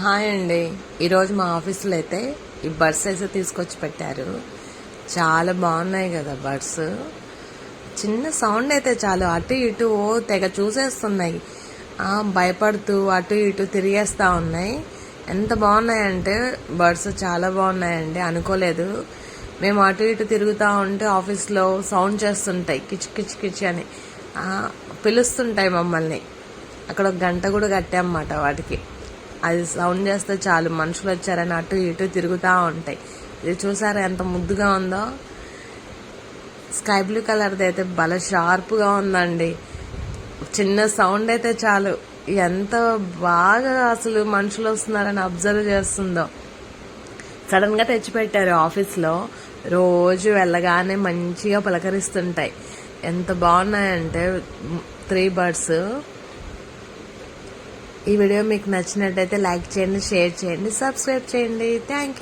Hi అండి. ఈరోజు మా ఆఫీస్లో అయితే ఈ బర్డ్స్ అయితే తీసుకొచ్చి పెట్టారు. చాలా బాగున్నాయి కదా బర్డ్స్. చిన్న సౌండ్ అయితే చాలు అటు ఇటు తెగ చూసేస్తున్నాయి. భయపడుతూ అటు ఇటు తిరిగేస్తూ ఉన్నాయి. ఎంత బాగున్నాయంటే బర్డ్స్ చాలా బాగున్నాయండి. అనుకోలేదు. మేము అటు ఇటు తిరుగుతూ ఉంటే ఆఫీస్లో సౌండ్ చేస్తుంటాయి, కిచ్ కిచ్ కిచ్ అని పిలుస్తుంటాయి మమ్మల్ని. అక్కడ ఒక గంట కూడా కట్టామన్నమాట వాటికి. అది సౌండ్ చేస్తే చాలు మనుషులు వచ్చారని అటు ఇటు తిరుగుతూ ఉంటాయి. ఇది చూసారా ఎంత ముద్దుగా ఉందో. స్కై బ్లూ కలర్ది అయితే భలే షార్ప్గా ఉందండి. చిన్న సౌండ్ అయితే చాలు ఎంత బాగా అసలు మనుషులు వస్తున్నారని అబ్జర్వ్ చేస్తుందో. సడన్గా తెచ్చిపెట్టారు ఆఫీస్లో. రోజు వెళ్ళగానే మంచిగా పలకరిస్తుంటాయి. ఎంత బాగున్నాయంటే 3 బర్డ్స్. ఈ వీడియో మీకు నచ్చినట్టయితే లైక్ చేయండి, షేర్ చేయండి, సబ్స్క్రైబ్ చేయండి. Thank you.